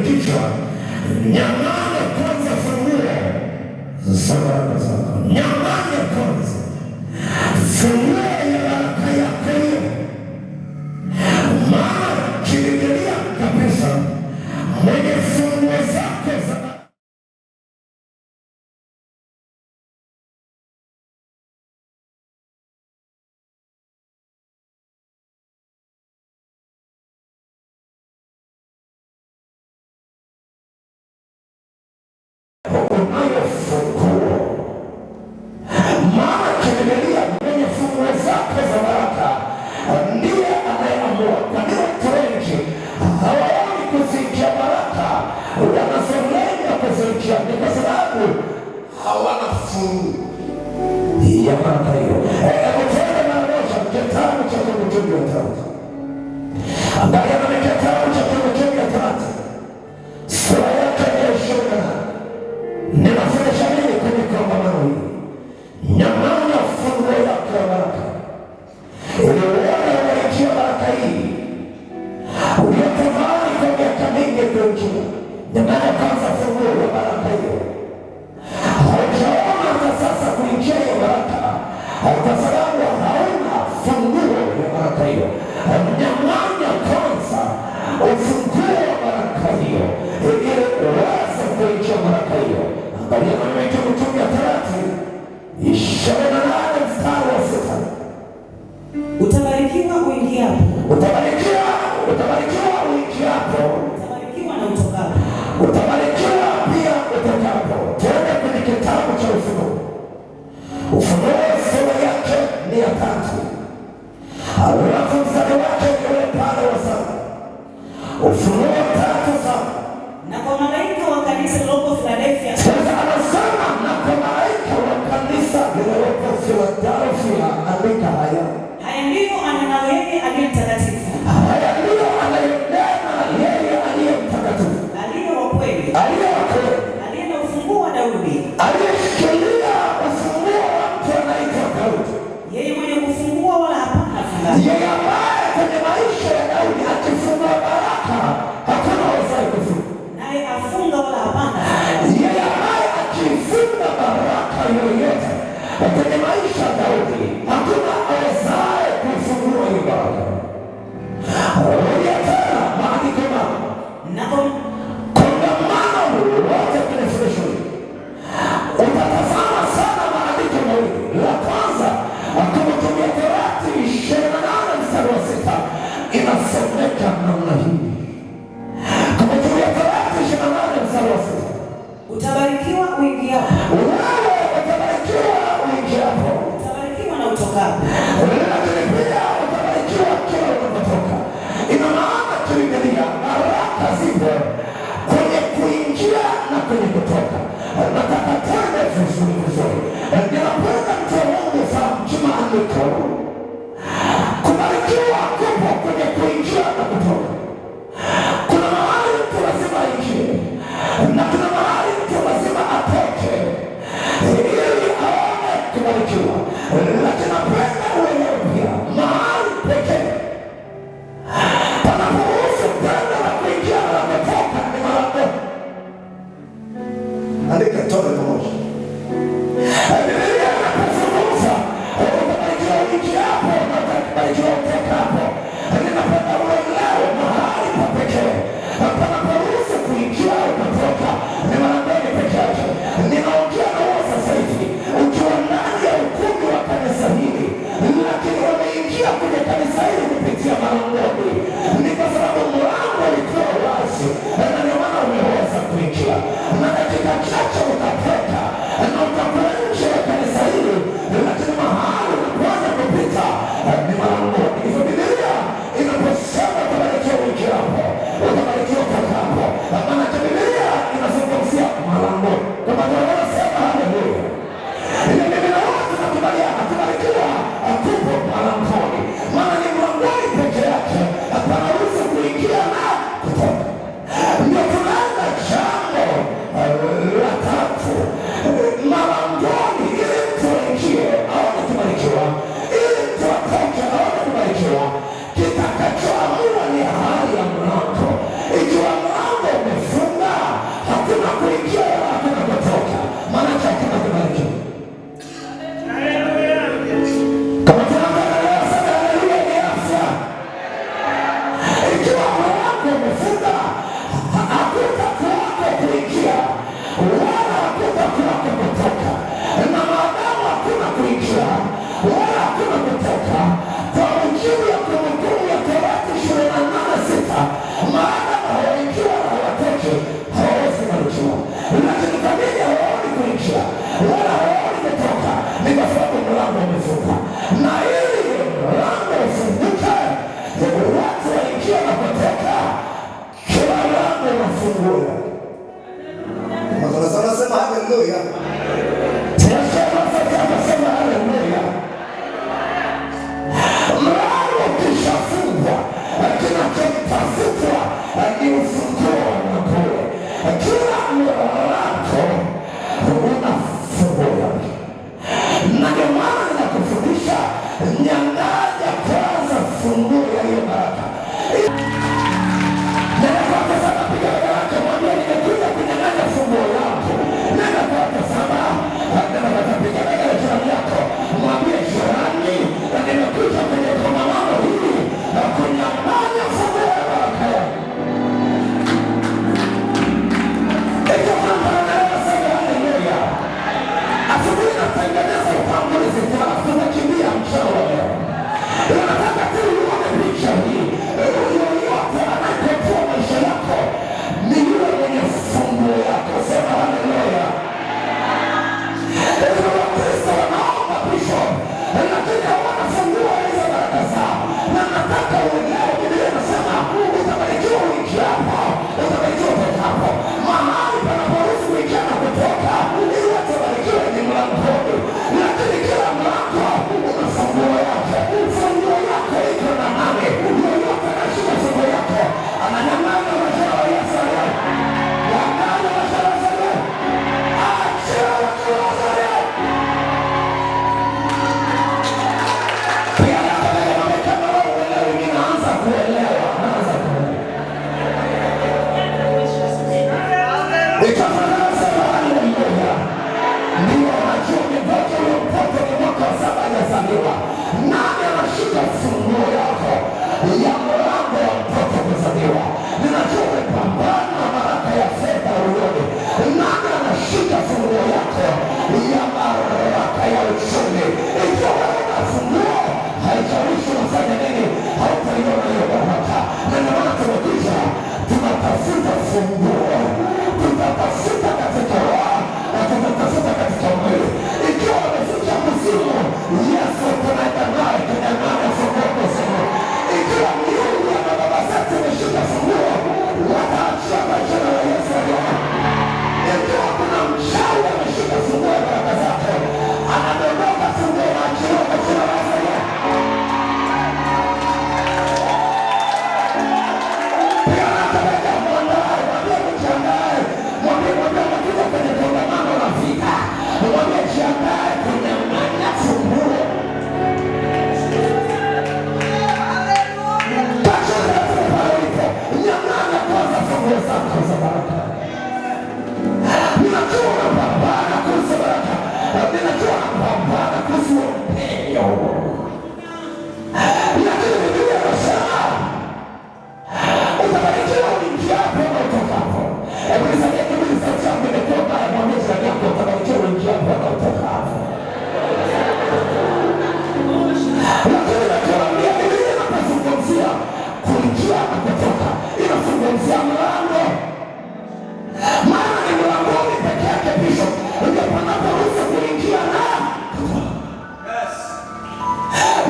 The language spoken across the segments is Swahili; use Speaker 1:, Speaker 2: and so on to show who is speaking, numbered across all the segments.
Speaker 1: kichwa, nyang'anya kwanza funguo za baraka zako. Nyang'anya kwanza funguo ya baraka yako hiyo, maana kiingilia kabisa mwenye funguo zako za unayofungua. Maana kiingilia mwenye funguo zako za baraka ndiye anayeamua. Kwa nini watu wengi hawaoni kuziingia baraka, wanasongenya kuziingia? Ni kwa sababu hawana funguo ya baraka hiyo. Hebu tuende mara moja kitabu cha Kumbukumbu la Torati. Angalia na kitabu cha Kumbukumbu la Torati sura yake ya 28. Ninafundisha nini kwenye kongamano hili? Nyang'anya funguo yako ya baraka, ili uone unaingia baraka hii uliotamani kwa miaka mingi kuingia. Nyang'anya kwanza funguo ya baraka hiyo. Haujaona hata sasa kuingia hiyo baraka kwa sababu hauna funguo ya baraka hiyo. Nyang'anya kwanza ufunguo wa baraka hiyo ili uweze kuingia baraka hiyo. Angalia maneno ya Kumbukumbu la Torati 28 mstari wa 6.
Speaker 2: Utabarikiwa uingiapo.
Speaker 1: Utabarikiwa uingiapo.
Speaker 2: Utabarikiwa na utokapo.
Speaker 1: Utabarikiwa pia utokapo. Tuende kwenye kitabu cha Ufunuo. Ufunuo sura yake ni ya 3. Alafu mstari wake ni ule pale wa 7. Ufunuo 3:7.
Speaker 2: Na kwa malaika wa kanisa lililoko Philadelphia.
Speaker 1: Sasa anasema na kwa malaika wa kanisa lililoko Philadelphia andika haya.
Speaker 2: Haya ndiyo anenayo yeye aliye mtakatifu.
Speaker 1: Haya ndiyo anayonena yeye aliye mtakatifu.
Speaker 2: Aliye wa kweli. Aliye na ufunguo wa Daudi.
Speaker 1: Aliyeshikilia ufunguo wa mtu anaitwa Daudi.
Speaker 2: Yeye mwenye kufungua wala hapana funga.
Speaker 1: Yeye ambaye kwenye maisha ya Daudi akifungua baraka hakuna wasaye kufunga.
Speaker 2: Naye afunga wala hapana funga.
Speaker 1: Yeye ambaye akifunga baraka yoyote kwenye maisha ya Daudi hakuna awezaye kufungua hiyo baraka. Rudia tena maandiko
Speaker 2: na
Speaker 1: kongamano wote kwenye fundisho hili. Utatazama sana maandiko mawili. La kwanza Kumbukumbu la Torati 28 mstari wa 6 inasomeka namna hii. Kumbukumbu la Torati 28 mstari wa 6.
Speaker 2: Utabarikiwa uingiapo.
Speaker 1: Wewe utabarikiwa uingiapo.
Speaker 2: Utabarikiwa na utokapo.
Speaker 1: Lakini pia utabarikiwa kila unapotoka. Ina maana tuingilia baraka zipo kwenye kuingia na kwenye kutoka. Nataka twende vizuri. Ninapenda mtu wa Mungu fahamu maandiko. Kubarikiwa kupo kwenye kuingia na kutoka. Kuna mahali mtu lazima aingie na kuna mahali mtu lazima atoke ili aone kubarikiwa. Lakini napenda uelewe pia mahali pekee panaporuhusu kwenda na kuingia na kutoka ni mara moja. Andika tone pamoja. Biblia inapozungumza utabarikiwa uingiapo na utabarikiwa utokapo. Ninapenda uelewe mahali pa pekee panaporuhusu kuingia au kutoka ni mara moja peke yake. Ninaongea na wewe sasa hivi ukiwa ndani ya ukumbi wa kanisa hili, lakini wameingia kwenye kanisa hili kupitia malangoni. Ni kwa sababu mlango ulikuwa wazi na ndio maana umeweza kuingia. Na dakika chache utatoka na utakuwa nje ya kanisa hili, lakini mahali unapoanza kupita ni malangoni. Hivyo Biblia haleluya. Sema sema haleluya. Mlango ukishafungwa, kinachotafutwa ni ufunguo wa kule. Kila mlango una funguo yake, na ndio maana ninakufundisha nyang'anya kwanza funguo ya hiyo baraka. Nenda kwake sana, piga baraka, mwambie nimekuja kunyang'anya funguo yako. Nenda kwake sana, nenda kwake, piga baraka jirani yako, mwambie jirani, nimekuja kwenye kongamano hili na kunyang'anya funguo ya baraka yako. Asubuhi natengeneza utangulizi, tunakimbia mchana wa leo. Nataka tu uone picha hii. Yoyote anayetoa maisha yako ni yule mwenye funguo yako. Sema haleluya. Wakristo wanaomba bishop, lakini hawana funguo hizo baraka zao. Na nataka uelewe, Biblia inasema utabarikiwa uingiapo, utabarikiwa utokapo. Mahali panaporuhusu kuingia na kutoka ili watu wabarikiwe ni mlangoni, lakini kila mlango una funguo yake. Funguo yako iko na nani? Yoyote anashika funguo yako ananyang'anya maisha ya Yesu leo. Nyang'anya maisha ya Yesu leo. Achia watu wa Nazareti. Pia nataka kama wewe uelewe, ninaanza kuelewa. Ndio anajua mipaka ya mtoto ni mwaka wa 7 hajazaliwa. Nani anashika funguo yako ya mlango wa mtoto kuzaliwa? Ninajua umepambana na baraka ya fedha uone. Nani anashika funguo yako ya baraka ya uchumi? Ikiwa una funguo, haijalishi unafanya nini, hautaiona hiyo baraka. Na ndio maana tumekuja, tunatafuta funguo. Tutatafuta katika roho na tutatafuta katika mwili. Ikiwa wameficha kuzimu, Yesu tunaenda naye kunyang'anya funguo kuzimu. Ikiwa miungu ya baba zetu imeshika funguo, wataachia majina ya Yesu leo. Ikiwa kuna mchawi ameshika funguo ya baraka zake, anadondoka funguo na achia majina ya Yesu leo. Pia nataka mwandae, mwambie kujiandae, mwambie anakuja kwenye kongamano la vita, mwambie jiandae kunyang'anya funguo. Nyang'anya kwanza funguo zako za baraka. Ninajua unapambana kuhusu baraka, ninajua unapambana kuhusu upenyo, lakini Biblia inasema utabarikiwa uingiapo na utokapo. Hebu nisaidie kiburi sauti yangu imekuwa mbaya, mwambie jirani yako utabarikiwa uingiapo na utokapo. Lakini nakuambia Biblia inapozungumzia kuingia na kutoka, inazungumzia mlango. Maana ni mlangoni peke yake bishop ndio panaporuhusu kuingia na kutoka.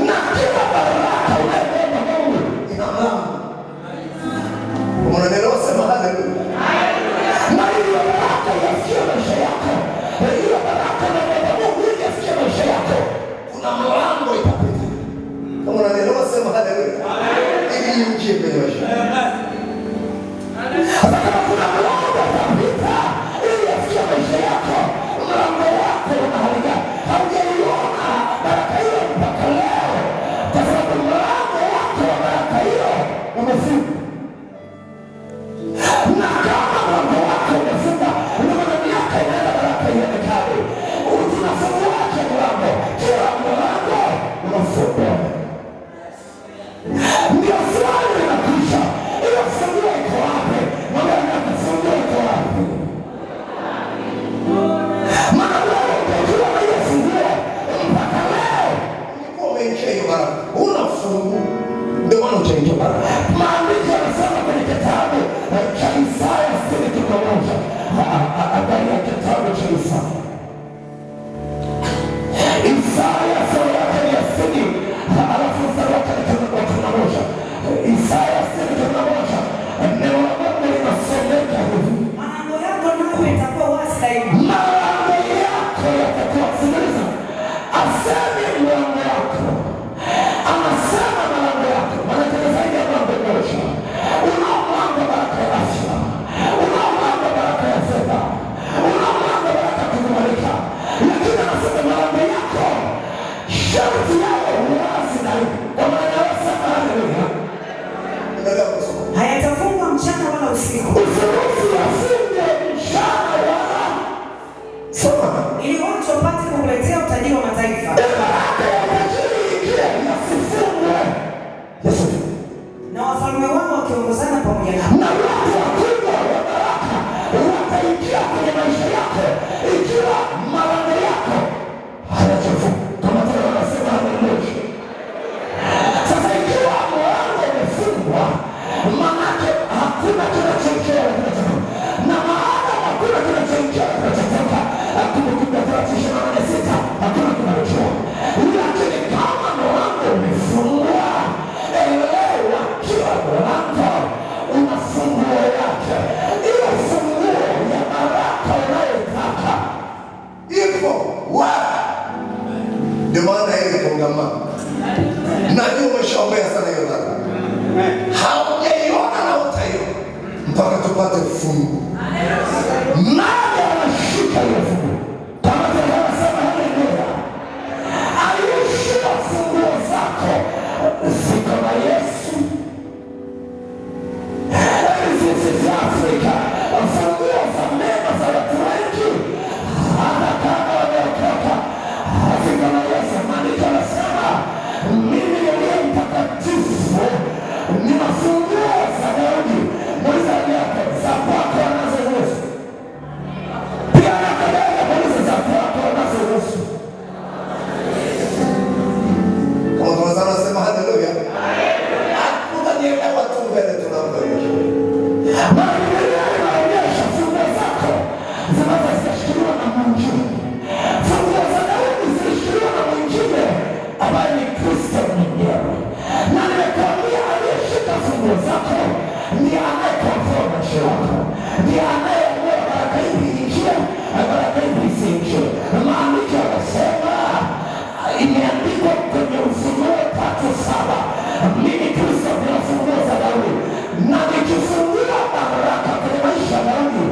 Speaker 1: Na kila baraka unayobeba Mungu ina mlango. Unaelewa? Sema haleluya. Na hiyo baraka yafikia maisha yako, hiyo baraka unayobeba Mungu yafikia maisha yako, kuna mlango itapita. Kama unaelewa sema haleluya. Ili uje kwenye maisha. Hata kama kuna mlango utapita ili yafikia maisha yako, mlango wako unaharibika. Haujaiona baraka hiyo mpaka leo, kwa sababu mlango wako wa baraka hiyo umefungwa. Na kama mlango wako umefunga, unaona miaka inaenda baraka ionekane. Tunafunguaje mlango? Kila mlango unafungwa. Ndio swali linakuja, hiyo funguo iko wapi? Mwambie nako funguo iko wapi? Maana wewe unajua na hiyo funguo mpaka leo ulikuwa umeingia hiyo baraka. Una funguo, ndio maana utaingia baraka. Maandiko yanasema kwenye kitabu cha Isaya 61. Angalia kitabu cha Isaya. Isaya sura yake ni 60, alafu mstari wake ni 11. Isaya 61, neno la Mungu linasomeka hivi: malango yako nayo itakuwa wazi daima.
Speaker 2: wakiongozana pamoja nao.
Speaker 1: Na watu wakubwa wa baraka wataingia kwenye maisha yako ikiwa malango yako hayachafuka. Kama tena wanasema haleluya. Sasa ikiwa mlango umefungwa, manake hakuna kinachoingia na kinachotoka. Na maana hakuna kinachoingia na kinachotoka, Kumbukumbu la Torati 28:6, hakuna kinachotoka. Lakini kama mlango umefungwa, elewa kila mlango una funguo yake. Ile funguo ya baraka unayotaka ipo wapi? Ndio maana ile kongamano, najua umeshaombea sana hiyo dada, haujaiona na utaiona mpaka tupate fungu. Nani anashika hiyo fungu? Kama tunasema haleluya. Aliyeshika funguo zako ziko na Yesu. Sisi za Afrika, funguo za mema za watu wengi, hata kama wameokoka, ziko na Yesu. Maandiko yanasema mimi ndiye mtakatifu, nina funguo za Daudi. Muulize yako, za kwako anazoruhusu. Pia anakadai muulize za kwako anazoruhusu. Kama tunasema sema haleluya. Utanielewa tu mbele tunapoelekea. Biblia inaonyesha funguo zako zinazostashikiliwa na mwingine. Funguo za Daudi zilishikiliwa na mwingine ambaye ni Kristo mwenyewe. Na nimekuambia aliyeshika funguo zako ndiye anayekontrol maisha yako, ndiye anayeamua baraka hivi iingie na baraka hivi isiingie. Maandiko yanasema, imeandikwa kwenye Ufunuo 3:7, mimi Kristo nina funguo za Daudi, na nikifungua baraka kwenye maisha ya Daudi,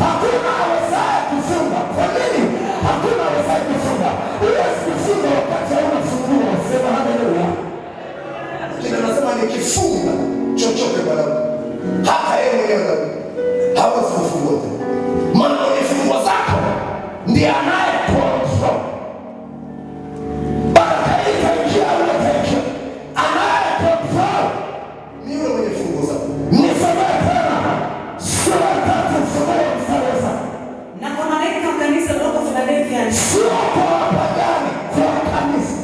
Speaker 1: hakuna awezaye kufunga. Kwa nini? Hakuna awezaye kufunga. Huwezi kufunga wakati hauna funguo. Sema haleluya. Kile nasema nikifunga chochote kwa Daudi, hata yeye mwenyewe Daudi hawezi kufungua tena. Maana mwenye funguo zako ndiye anayekontrol baraka hii itaingia au haitaingia. Anayekontrol ni yule mwenye funguo zako. Niseme tena, sura 3 funguo mstari.
Speaker 2: Na kwa malaika wa kanisa lililoko Philadelphia,
Speaker 1: sio kwa wapagani, kwa kanisa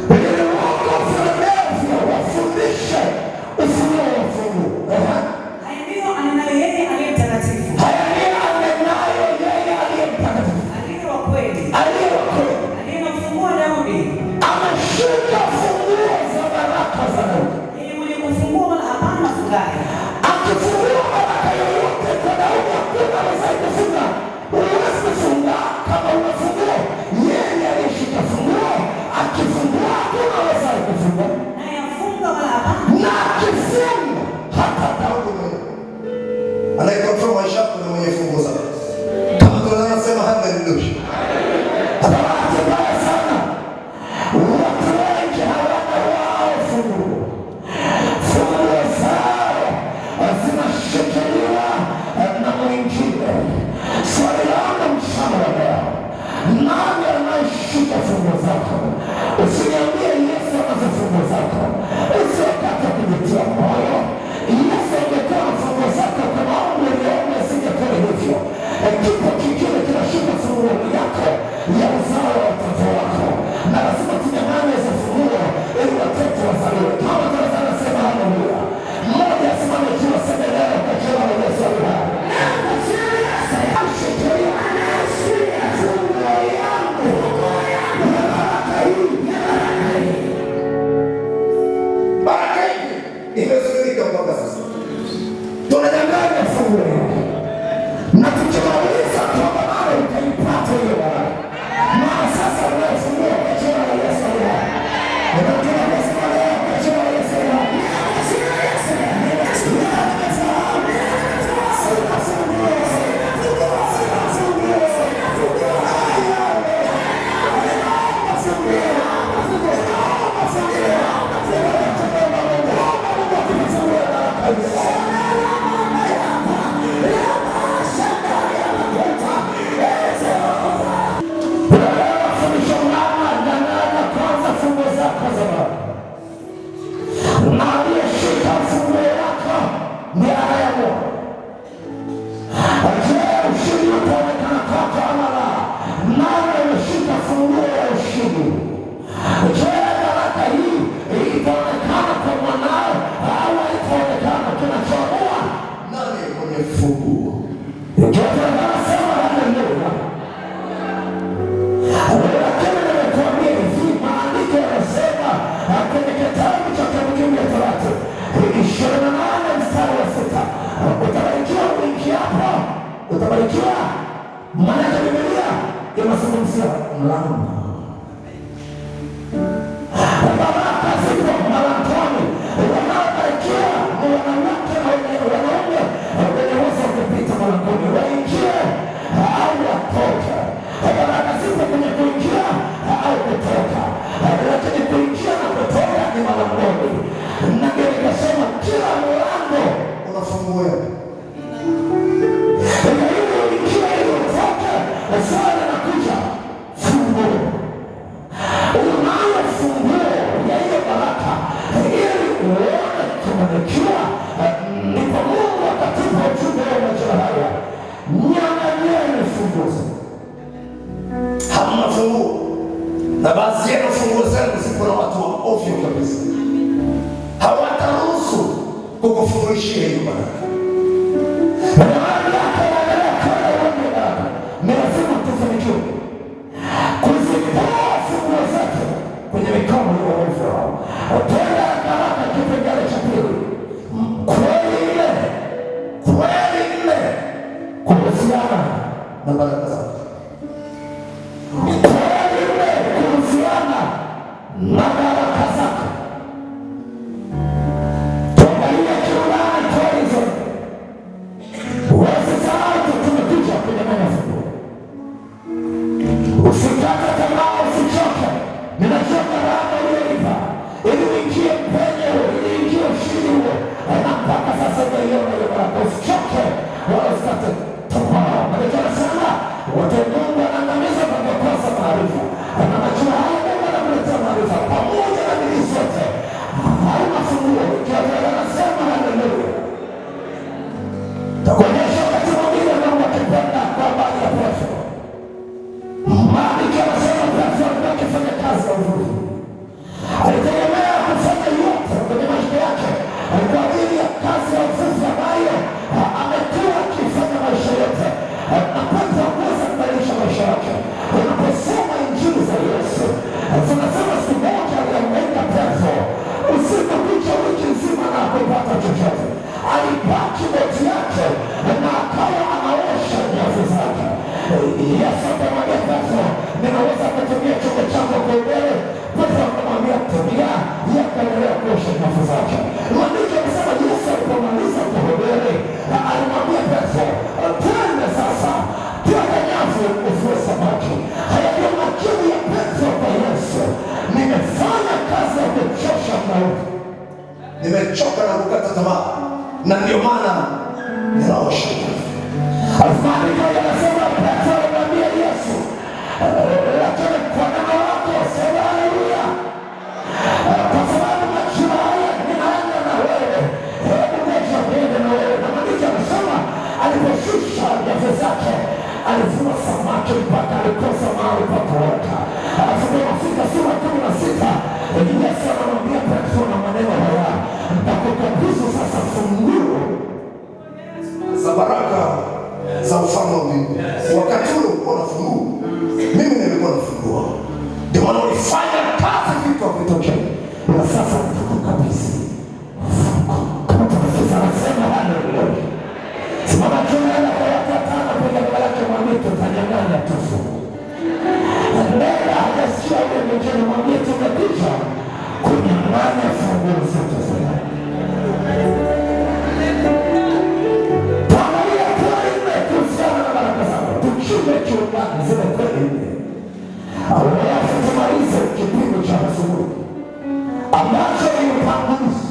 Speaker 1: lililoko Philadelphia, wafundishe ufunuo wa funguo.
Speaker 2: haya ndiyo anenayo yeye aliye mtakatifu,
Speaker 1: Haya ndiyo anenayo yeye aliye mtakatifu,
Speaker 2: aliye wa kweli,
Speaker 1: aliye wa kweli,
Speaker 2: aliye na ufunguo wa Daudi.
Speaker 1: ameshika funguo za baraka za Daudi.
Speaker 2: Yeye mwenye kufungua wala hapana afungaye.
Speaker 1: Akifungua baraka yoyote kwa Daudi, hakuna awezaye kufunga. Huwezi kufunga kama una funguo. Yeye aliyeshika funguo akifungua, hakuna awezaye kufunga.
Speaker 2: Naye afunga wala hapana.
Speaker 1: Na akifunga, hata Daudi mwenyewe anayekontrol maisha yako ni mwenye funguo zako. Kama tunasema haleluya. Hata watu mbaya sana, watu wengi hawana wao funguo. Funguo zao zinashikiliwa na mwingine. Swali langu mchana wa leo, nani anayeshika funguo zako? Usiniambie Yesu anazo funguo zako. Usiwakati kujitia moyo. Yesu angekuwa na funguo zako kama umri uliona, isingekuwa hivyo. Kipo kingine kinashika funguo yako ya uzao wa watoto wako, na lazima tunyang'anye hizo funguo ili watoto wazaliwe. Kama tunaweza sema haleluya. Mmoja asimame juu aseme leo kwa jina la Yesu aliye hai. Baraka hii imezuilika mpaka sasa. Tunanyang'anya funguo yake. Na tukimaliza kwamba nawe utaipata hiyo baraka. Maana sasa unayofungua kwa jina la Yesu aliye hai. Unataka kusema leo kwa jina la Yesu aliye hai. Sasa baadhi yenu funguo zenu zipo na watu wa ovyo kabisa, hawataruhusu kukufunguishia hiyo baraka. Ni lazima tufanikiwe kuzitoa funguo zetu kwenye mikono ya ovyo. Tenda haraka kipengele cha pili, kweli ile kuhusiana na baraka zako. Kweli ile kuhusiana na baraka zako. Tuangalie kiundani kwa hizo. Usisahau tumekuja kwenye mafungu. Usikate tamaa, usichoke. Ninachoka raha uliyoipa ili uingie penye, ili uingie ushindi huo. Na mpaka sasa unaiona hiyo baraka. Usichoke wala usikate tamaa. Maana sana watu Mungu anaangamiza kwa kukosa maarifa. Na najua haya Mungu anakuletea maarifa pamoja na bidii zote. Hayo mafunguo ikiwa anasema haleluya. Takuonyesha wakati mwingine Mungu akipenda kwa habari ya Petro. Maandiko yanasema Petro alikuwa akifanya kazi ya uvuvi. Alitegemea kufanya yote kwenye maisha yake kwa ajili ya kazi ya uvuvi ambayo amekuwa akifanya maisha yote. Na Petro hakuweza kubadilisha maisha yake. Unaposoma injili za Yesu zinasema siku moja aliamka Petro usiku kucha wiki nzima na hakupata chochote. Alibaki boti yake na akawa anaosha nyavu zake. Yesu akamwambia Petro, ninaweza kutumia chombo chako kuhubiri? Petro akamwambia tumia, yeye akaendelea kuosha nyavu zake. Maandiko yanasema Yesu alipomaliza kuhubiri alimwambia Petro, twende sasa tuweke nyavu uvue samaki. Haya ndio majibu ya Petro kwa Yesu. Nimefanya kazi ya kuchosha mauti, nimechoka na kukata tamaa, na ndio maana ninaosha nyavu. Maandiko yanasema Petro alimwambia Yesu, lakini kwa neno lako sema haleluya, kwa sababu majira haya ninaenda na wewe. Hebu ngoja niende na wewe. Na maandiko yanasema aliposhusha nyavu zake alivua samaki mpaka alikosa mahali pa kuweka. Tunafika sura 16, Yesu anamwambia Petro na maneno haya, nitakukabidhi sasa funguo za baraka za ufalme wa Mungu. Wakati ule ulikuwa na funguo, mimi nilikuwa na funguo. Ndio maana ulifanya kazi vitu havitokee. Na sasa nitakukabidhi funguo. Kama tunafika nasema haleluya. Simama tunaenda kwa watu watano kwenye baraka mwambie tutanyang'anya tu funguo. Nenda hajasikia ule mjini mwambie tumekuja kunyang'anya funguo zote za ndani. Tuangalia kweli ile kuhusiana na baraka zako. Tuchime kiundani zile kweli ile. Alafu tumalize kipindi cha asubuhi ambacho ni upanguzi.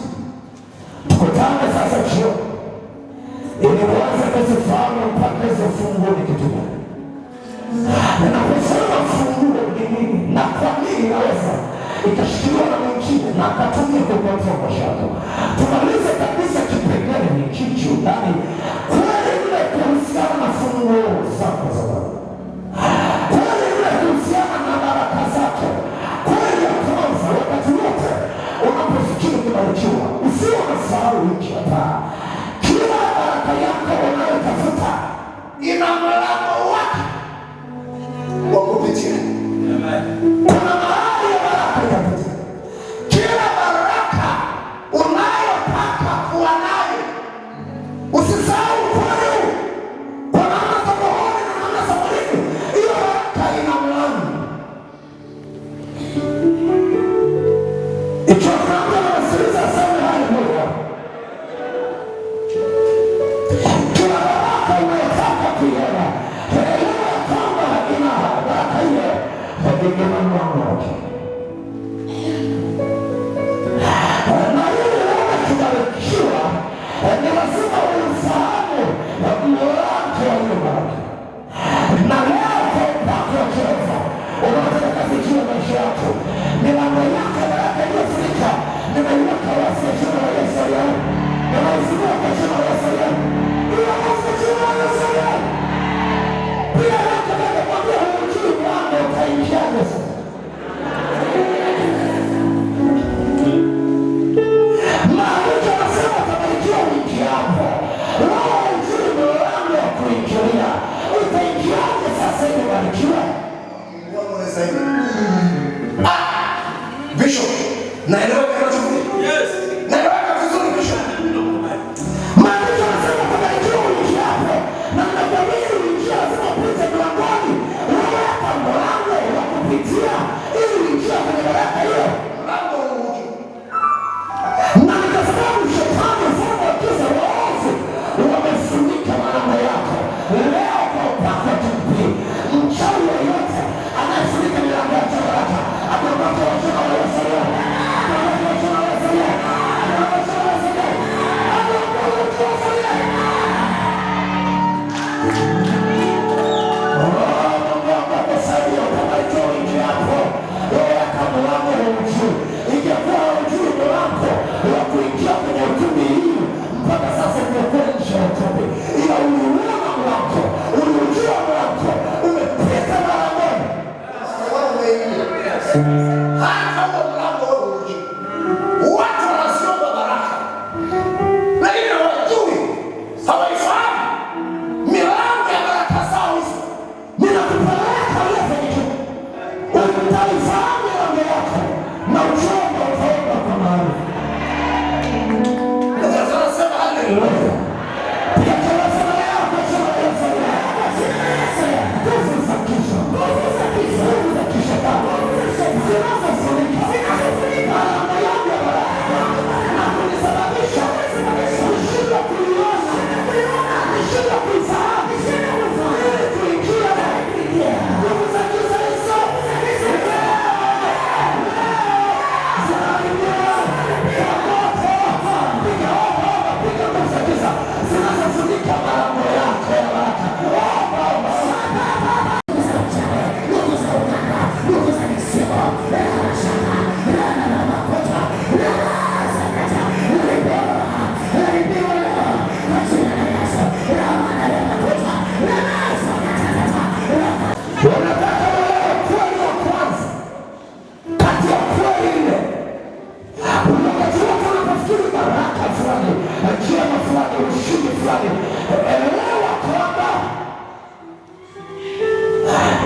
Speaker 1: Tukutane sasa jioni ili uanze kuzifahamu mpaka hizo funguo ni kitu gani. Ninaposema funguo ni nini na kwa nini inaweza ikashikiliwa na mwingine na akatumia kukuotea maisha yako. Tumalize kabisa kipengele ni kichu ndani kweli ile kuhusiana na funguo zako za Bwana. Kweli ile kuhusiana na baraka zako. Kweli ya kwanza, wakati wote unapofikiri kubarikiwa usiwe unasahau hiki hapa. Kila baraka yako unayotafuta ina mlango wake wa kupitia. Kuna mahali ya baraka itapitia. Kila baraka unayotaka kuwa nayo usisahau kweli huu. Kwa namna za rohoni na namna za mwilini, hiyo baraka ina mlango. Ikiwa kuna mtu anawasikiliza aseme haleluya. Kila baraka unayotaka kuiona baraka fulani, njema fulani, ushindi fulani. Elewa kwamba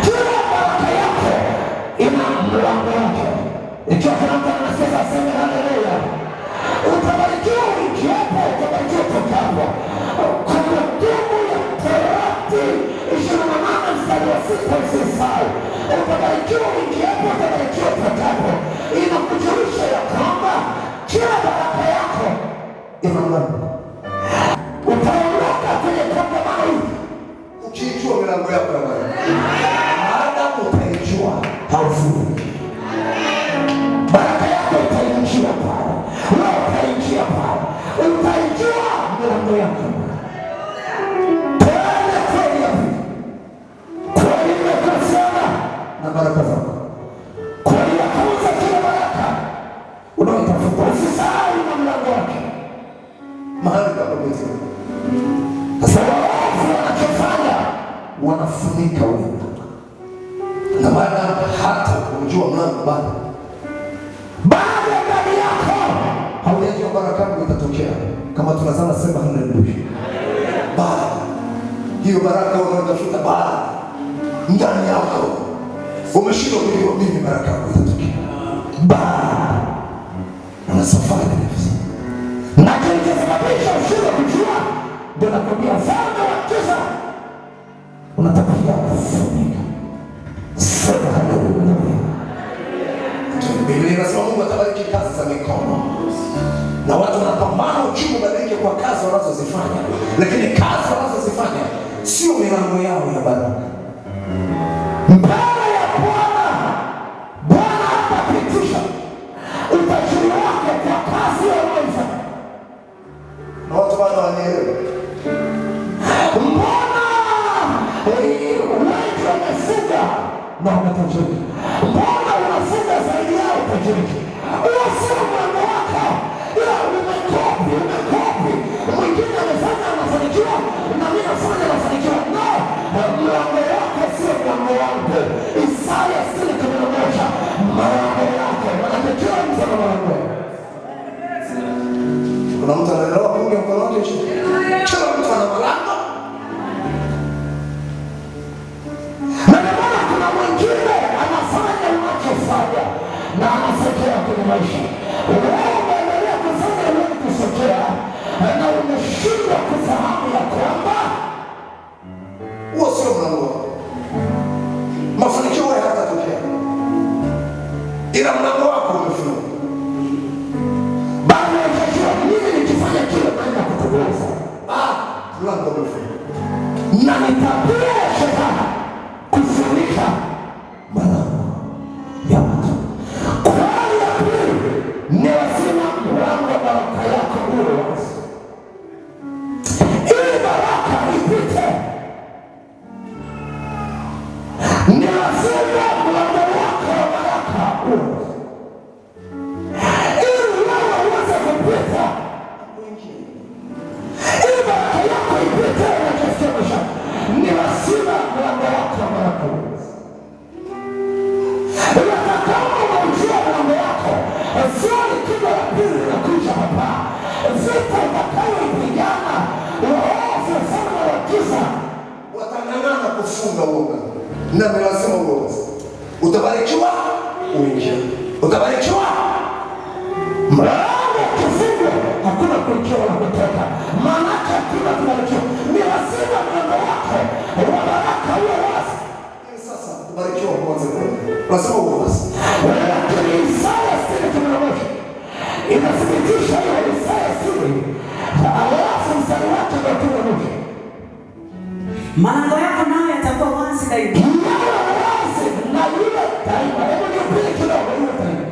Speaker 1: kila baraka yako ina mlango wake. Ikiwa kuna mtu anasikia aseme haleluya. Utabarikiwa uingiapo, utabarikiwa utokapo. Kumbukumbu ya Torati 28:6 usisahau. Utabarikiwa uingiapo, utabarikiwa utokapo. Inakujulisha ya kwamba kila baraka yako ina mlango. Utaondoka kwenye kongamano hili ukijua milango yako ya baraka. Maadamu utaijua haufungi. Baraka yako itaingia pale. Wewe utaingia pale. Utaijua milango yako. Tena kweli ya pili. Kweli imekusiana na baraka zako. Kweli ya kuuza kila baraka unaotafuta. Usisahau na mlango wake. Mahali pa kupitia. Sasa waovu wanachofanya wanafunika ule mlango. Na maana hata kujua mlango bado ndani yako haujajua baraka yako itatokea. Kama tunazama sema haleluya. Bado hiyo baraka unayotafuta bado ndani yako umeshindwa kujua mimi baraka yako itatokea. Bado una safari ndefu. Na kilichosababisha ushindwe kujua ndio nakwambia sana wakiza unatafuta kufunika. Sema haleluya. Biblia inasema Mungu atabariki kazi za mikono. Na watu wanapambana uchumi badilike kwa kazi wanazozifanya. Lakini kazi wanazozifanya sio milango yao ya baraka. Mbele ya Bwana hatapitisha utajiri wake kwa kazi wanayofanya. Na watu bado wanaelewa. Mbona wengi wamefuga na wametajirika? Mbona unafuga zaidi yao tajiriki? Sio mlango wako. Ila umekopi. Mwingine amefanya anafanikiwa na mimi nafanya nafanikiwa. No, mlango wako sio mlango wangu. Isaya 6:11. Mlango wako. Wanatakiwa mtu na mlango. Kuna mtu anaelewa Mungu mkono wake chini. Kila mtu ana mlango. Na kuna mwingine anafanya unachofanya na anasokea kwenye maisha. Wewe unaendelea kufanya wewe kusokea na umeshindwa kufahamu ya kwamba huo sio mlango. Mafanikio hayatatokea ila mlango wako umefunguka. Baada ya kujua mimi nikifanya kile naenda kukubuza. Mlango umefunguka. Na nitabia shetani kufunika malango ya watu. Kwani ya pili ni lazima mlango wa baraka yako uwe wazi. Ili baraka ipite, ni lazima mlango wako wa baraka uwe wazi. Ili wewe uweze kupita, ili baraka yako ipite unachosema, ni lazima mlango wako wa baraka uwe wazi. Kama unaujua mlango wako, sio likizo la pili na kuja hapa. Vita utakayoipigana waovu sana wa giza watang'ang'ana kufunga uoga. Na nimesema uoga. Utabarikiwa uingie. Utabarikiwa. Mlango ukifungwa hakuna kuingia wala kutoka. Maana hakuna kubarikiwa. Ni lazima mlango wako wa baraka uwe wazi. Sasa kubarikiwa kwanza kwa. Lazima uwe wazi. Lakini Isaya 6:11 inathibitisha hiyo. Isaya 6 alafu mstari wake ndio tunaona.
Speaker 2: Malango yako nayo yatakuwa wazi daima.
Speaker 1: Wazi na yule daima. Hebu nipige kidogo hiyo daima.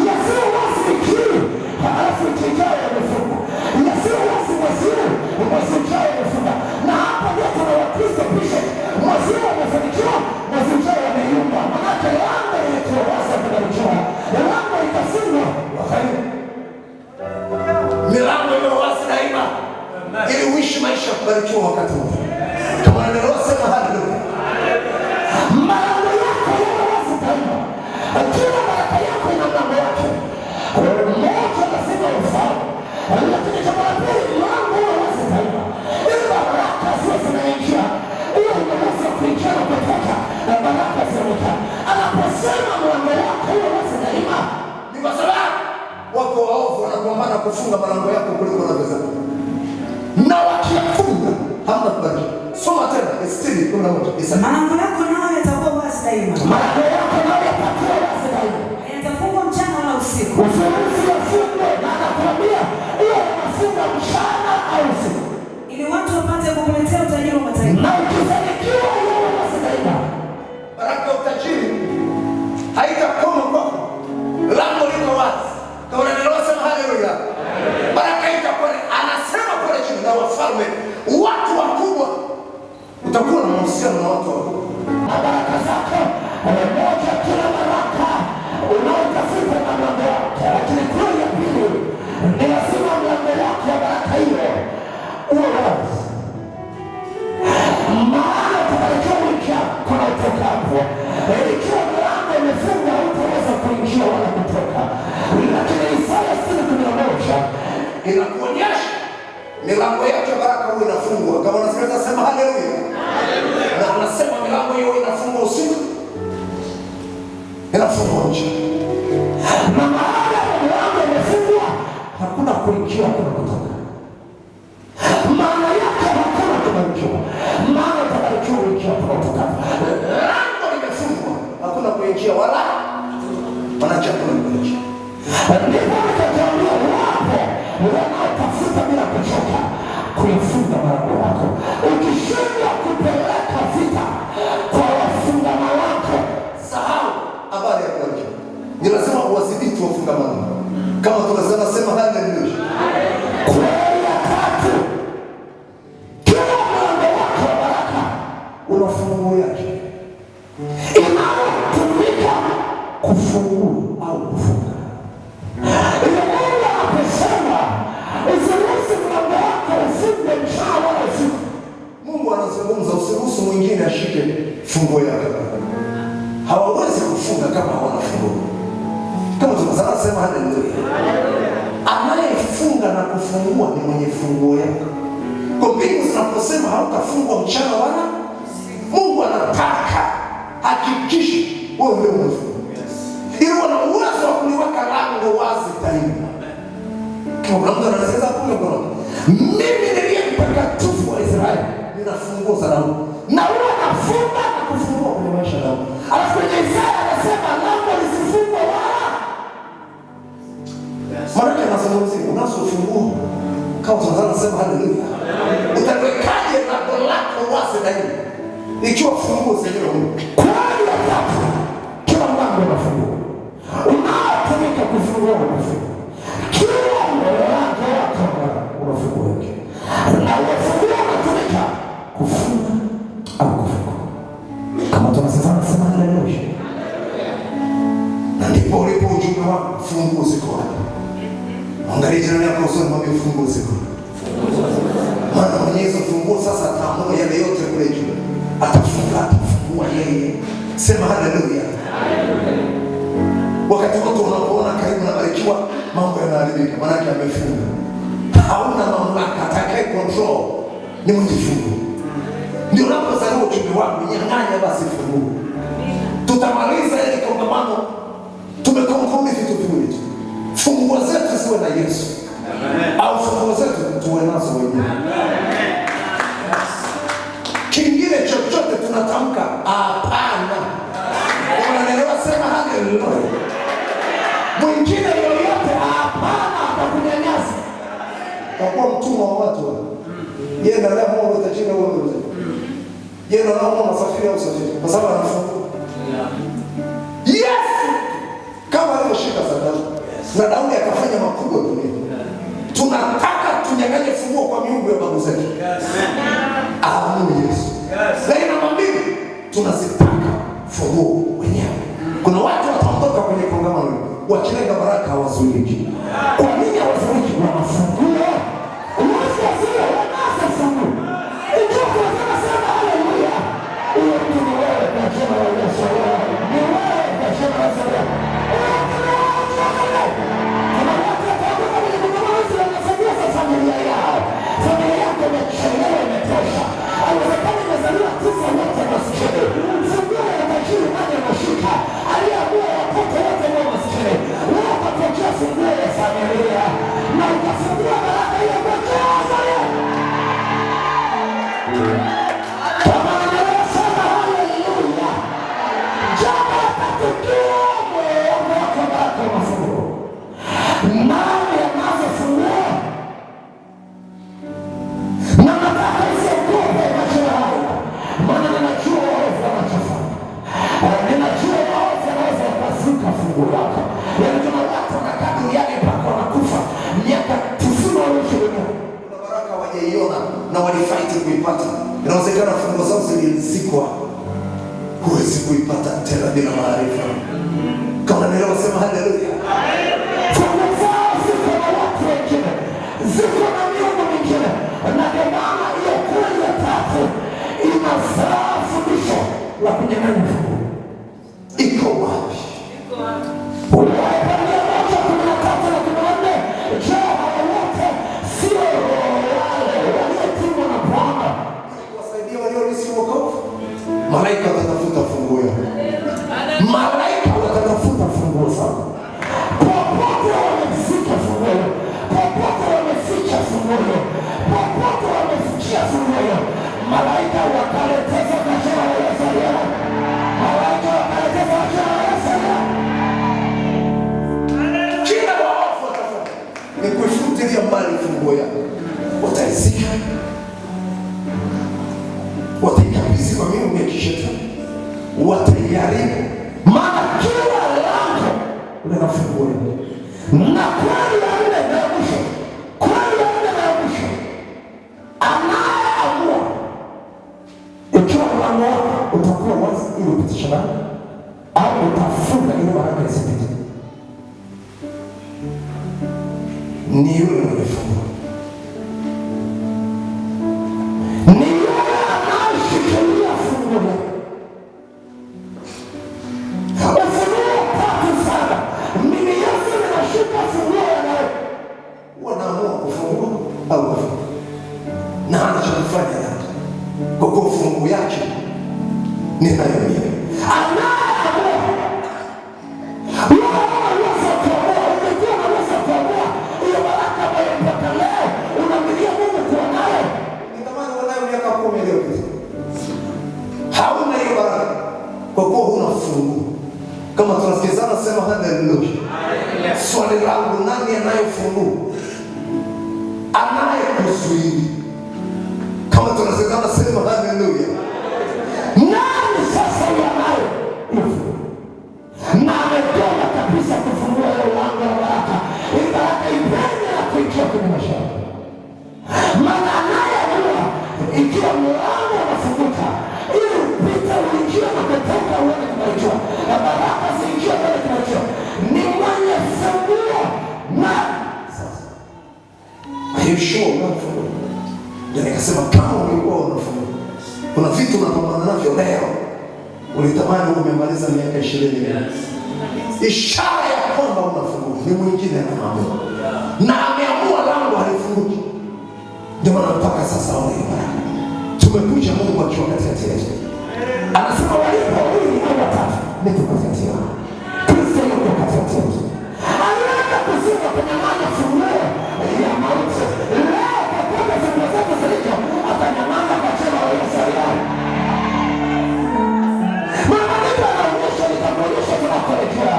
Speaker 1: Yasio wazi kile alafu kijao yamefunga. Yasio wazi mwezi ujao yamefunga. Na hapa ndio kuna Wakristo pisha. Mwezi wamefanikiwa, mwezi ujao wameyumba. Maana lango ilikuwa wazi kubarikiwa. Lango ikafungwa wakati. Milango iko wazi daima. Ili uishi maisha ya kubarikiwa wakati wote. Kama ndio sema haleluya. Malango yako yana wazi daima. Kila baraka yako ina mlango wake. Mmoja anasema kufunga malango yako kuliko unavyoweza. Na wakifunga hamna kubaki. Soma tena Estiri 11.
Speaker 2: Malango yako nayo yatakuwa wazi daima.
Speaker 1: Malango yako nayo yatakuwa wazi daima.
Speaker 2: Yatafungwa mchana wala usiku.
Speaker 1: Usiruhusu yafungwe, na anakuambia hiyo yanafunga mchana au usiku,
Speaker 2: ili watu wapate kukuletea utajiri wa mataifa.
Speaker 1: Na ukifanikiwa hiyo wazi daima. Baraka ya utajiri haitakoma kwako. Lango liko wazi. Kama unaelewa sema haleluya. Baraka itakuwa anasema pale chini na wafalme, watu wakubwa. Utakuwa na mahusiano na watu wakubwa. Na baraka zako moja kila baraka unaotafuta na mlango wake. Lakini kweli ya pili ni lazima mlango wake wa baraka hiyo uwe wazi. Maana tabarikiwa wiki kuna utokapo. Ikiwa mlango imefunga hutaweza kuingia wala kutoka. Lakini Isaya 60:11 inakuonyesha milango yake baraka huwa inafungwa. Kama unasikia sema haleluya. Na anasema milango hiyo inafungwa usiku, inafungwa mchana. Na maana milango imefungwa, hakuna kuingia, hakuna kutoka. Maana yake hakuna kubarikiwa. Maana tabarikiwa wiki hakuna kutoka. Lango limefungwa, hakuna kuingia wala wanachakula kuingia. Ndipo nikakwambia wapo wanaotafuta bila kuchoka kuyafunga malango yako. Ukishindwa kupeleka vita kwa wafunga malango, sahau habari ya kuingia. Ni lazima uwadhibiti wafunga malango. Kama tunasema sema haleluya. Kweli ya tatu, kila mlango wako wa baraka una funguo yake inayotumika kufungua au kufunga. Ile Mungu anasema usiruhusu mlango wako ufungwe mchana wala usiku. Mungu anazungumza usiruhusu mwingine ashike funguo yako. Hawawezi kufunga kama hawana funguo. Kama tunasema sema haleluya. Anayefunga na kufungua ni mwenye funguo yako. Kwa mbingu zinaposema hautafungwa mchana wala, Mungu anataka hakikisha wewe ndio umefunga. Ili wana uwezo wa kuliweka lango wazi daima. Kama mtu anasema kumbe bwana, mimi ndiye mtakatifu wa Israeli, nina funguo za Daudi. Na wewe unafunga na kufungua kwenye maisha yako. Alafu kwenye Isaya anasema lango lisifungwe wala. Maana anazungumzia unazo funguo. Kama tunasema haleluya. Utawekaje lango lako wazi daima? Ikiwa funguo zenyewe kwa ajili ya tatu, kila mlango unafungua. Unatumika kufungua unafungua. Kila mlango wako unafungua. Na unafungua unatumika kufunga au kufungua. Kama tunasema sema haleluya. Na ndipo ulipo ujumbe wako, funguo ziko wapi? Angalia jirani yako usoni mwambie funguo ziko. Maana Mwenyezi funguo sasa ataamua yale yote kule juu. Atafungua yeye. Sema haleluya. Wakati watu wanapoona karibu na barikiwa, mambo yanaharibika, maana yake amefunga. Hauna mamlaka, atakaye control ni mwenye funguo. Ndio unapozaliwa ujumbe wako, nyang'anya basi funguo. Tutamaliza ile kongamano, tumekompromise vitu viwili. Funguo zetu ziwe na Yesu. Au funguo zetu tuwe nazo wenyewe. Kingine chochote tunatamka hapana. Unaelewa sema haleluya. Mwingine yoyote hapana atakunyanyasa. Utakuwa mtumwa wa watu. Yeye ndio anaamua utajiri wewe. Yeye ndio anaamua masafiri au usafiri. Kwa sababu anafungua. Yes! Kama alivyoshika Daudi. Na Daudi akafanya makubwa dunia. Tunataka tunyang'anye funguo kwa miungu ya babu zetu. Amen. Yesu. Zaidi na mbili tunazitaka funguo wenyewe. Kuna watu wataondoka kwenye kongamano wakilenga baraka hawazuiliki. Kwa nini hawazuiliki? Wanafungua. Uwezo sio wanasa funguo. Ikiwa tunasema haleluya. Hiyo ni wewe kwa jina la Yesu. Ni wewe kwa jina la Yesu. Kuna watu wataondoka kwenye kongamano wanafungua familia yao. Familia yako imechelewa imetosha. Haiwezekani imezaliwa tisa wote maskini. Funguo ya tajiri nani anashika? Aliamua watoto wote wao maskini. Wao watokea funguo ya na walifight kuipata. Inawezekana funguo zao zilizikwa, huwezi kuipata tena bila maarifa. Kama naelewa sema haleluya. Funguo zao ziko na watu wengine, ziko na miungu mingine, na ndio maana hiyo kweli ya tatu inazaa fundisho la kunyang'anya funguo. Iko wapi? Unaangalia moja 13 na 14, je, hawa wote sio wale waliotumwa na Bwana kuwasaidia waliorisi wokovu? Malaika watatafuta funguo yao. Malaika watatafuta funguo zao. Popote wameficha funguo, popote wameficha funguo, popote wameficha funguo, malaika wakaleteza kwa jina la Yesu. Malaika wakaleteza kwa jina la Yesu. Kila waofu watafanya ni kuifutilia mbali funguo yako. Wataizika, wataikabidhi kwa miungu ya kishetani, wataiharibu. Maana kila lango lina funguo. Na kweli ya nne na mwisho, kweli ya nne na mwisho, anayeamua ikiwa mlango wako utakuwa wazi ili upitishe nani, au utafunga ili baraka isipite, ni yule mwenye funguo. Ni yule anayeshikilia funguo. Ufunuo 3:7, mimi Yesu ninashika funguo ya nawe. Wanaamua kufungua au kufunga, na anachofanya nani? Kwa kuwa funguo yake ninayo mimi. Anayeamua hiyo baraka ambayo mpaka leo unamlilia Mungu kuwa nayo. Nitamani unayo miaka 10 iliyopita, hauna hiyo baraka kwa kuwa huna funguo. Kama tunasikizana sema haleluya. Swali langu, nani anayefungua? Anayekuzuia. Kama tunasikizana sema haleluya. Nani sasa yanayo? Na ametoka kabisa kufungua ile lango la baraka. Ili baraka ipenye na kuingia kwenye maisha yako. Maana anayeamua ikiwa mlango unafunguka ili upite uingie na kutoka uone kubarikiwa, na baraka ziingie uone kubarikiwa, ni mwenye funguo. Na sasa ayesho unafunguo. Ndio nikasema kama ulikuwa unafunguo, kuna vitu unapambana navyo leo ulitamani umemaliza miaka 20. Ishara ya kwamba unafunguo ni mwingine anaamua, na ameamua lango halifunguki. Ndio maana mpaka sasa tumekuja Mungu akiwa katikati yetu. Anasema walipo wawili au watatu niko katikati yao. Kristo yuko katikati yetu. Anaenda kusema kunyang'anya funguo ya mauti. Leo popote funguo zako ziliko, atanyang'anya kwa jina la Yesu. Maandiko yanaonyesha, nitakuonyesha tunakoelekea.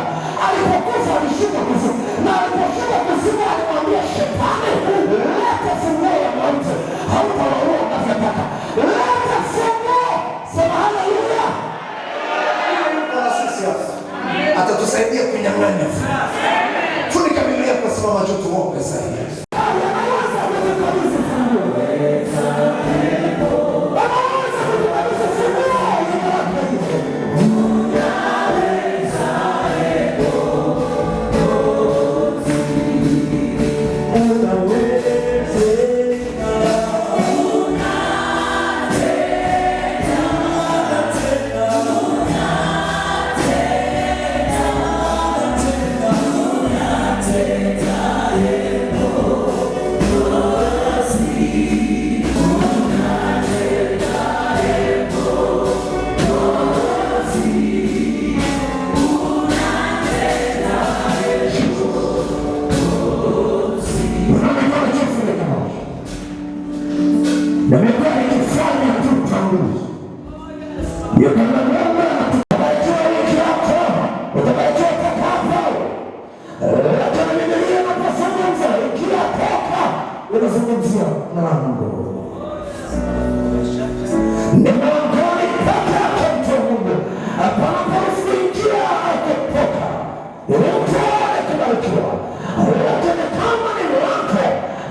Speaker 1: Alipokufa alishuka kuzimu, na aliposhuka kuzimu alimwambia Shetani, leta funguo ya mauti, hautawaua unavyotaka. Leta funguo. Sema haleluya. Bwana sisi hapa atatusaidia kunyang'anya. Funika Biblia kwa sababu macho tuombe sasa.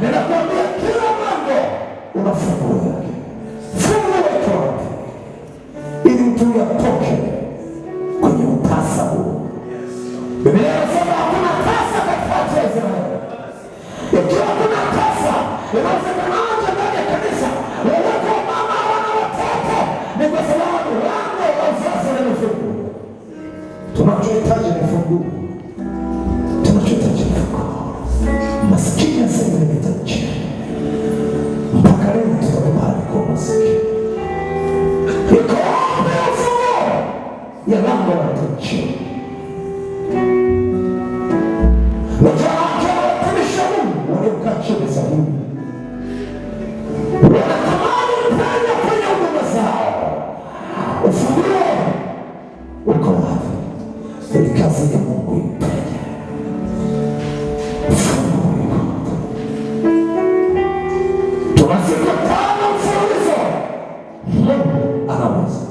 Speaker 1: Ninakwambia kila mlango unafunguliwa. Inawezekanaje ndani ya kanisa wako mama wana watoto? Ni kwa sababu lango la uzazi limefungwa. Tunachohitaji ni funguo. Tunachohitaji ni funguo. Maskini asema nimetaji. Mpaka leo tutakubali kuwa maskini. Iko wapi ufunguo ya lango la uzazi? Wanatamani mpenya kwenye huduma zao. Ufunguo uko wapi? Ili kazi ya Mungu ipenye. Ufunguo uko wapi? Tuna siku 5 mfululizo. Mungu anaweza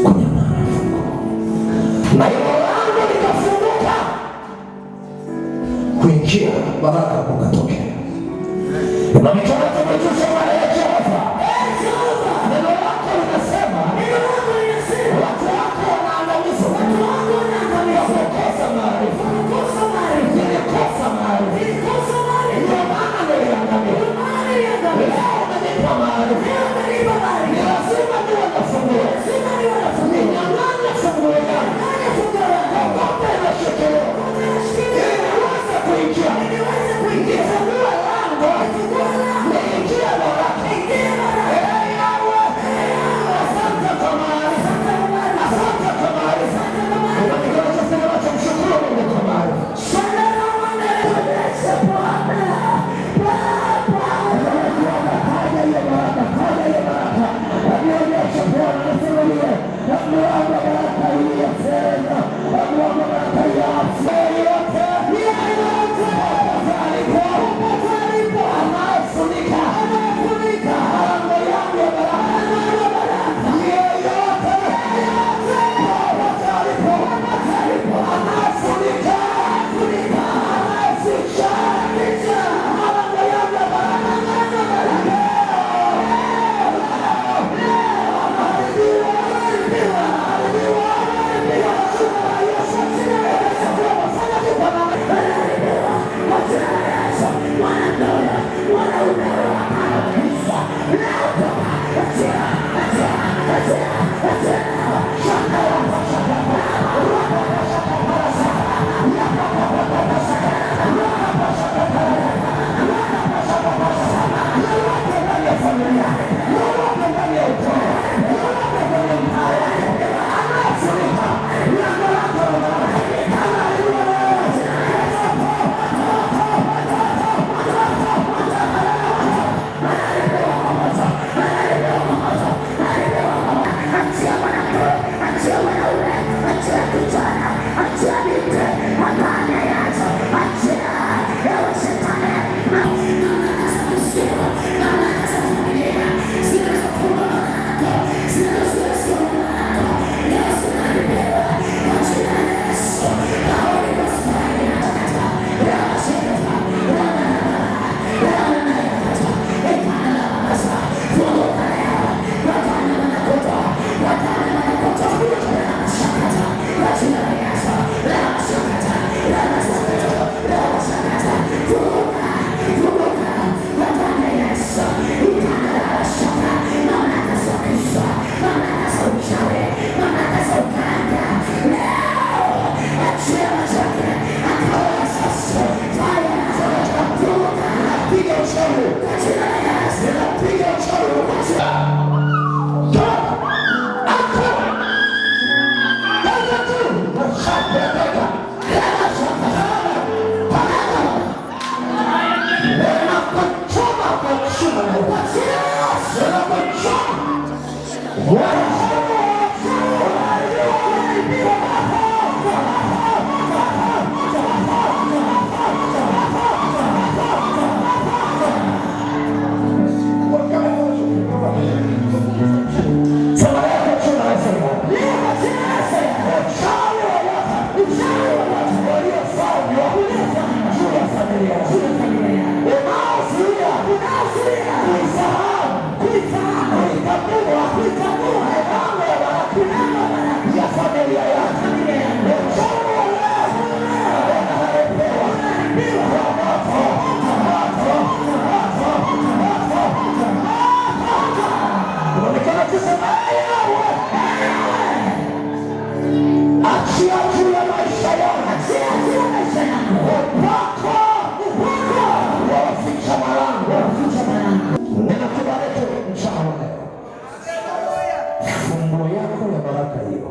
Speaker 1: kunyang'anya ufunguo. Na hilo lango likafunguka. Kuingia baraka kukatokea. Na mikono tumetusha mbele ya Jehova. Neno lako linasema watu wako wanaangamizwa. Wamekosa maarifa. Nilikosa maarifa. Ndio maana niliangamia. Leo umenipa maarifa. Ni lazima niwe na funguo. Ninyang'anye funguo yangu. Kokote inashikiliwa. Ili niweze kuingia. Nifungue lango. Niingie baraka. Asante kwa maarifa. Asante kwa maarifa. Unapigana cha sema cha mshukuru Mungu kwa maarifa. Unaozuia kuisahau, kuitambua baraka hiyo.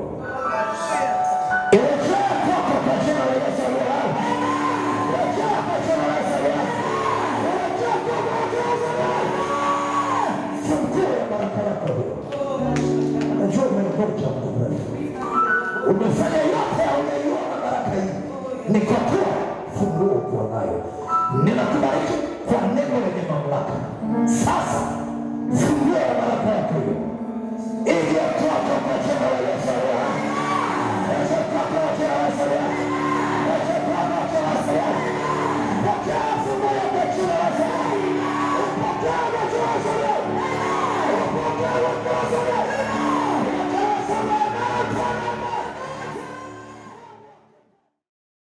Speaker 1: Irejea kwako kwa jina la Yesu aliye hai. Irejea kwa jina la Yesu aliye hai. Irejea kwa jina la Yesu aliye hai. Funguo ya baraka yako hiyo. Najua umengoja muda mrefu. Umefanya yote unaiona baraka hii. Ni kwa kuwa funguo uko nayo. Ninakubariki kwa neno lenye mamlaka. Sasa funguo ya baraka yako hiyo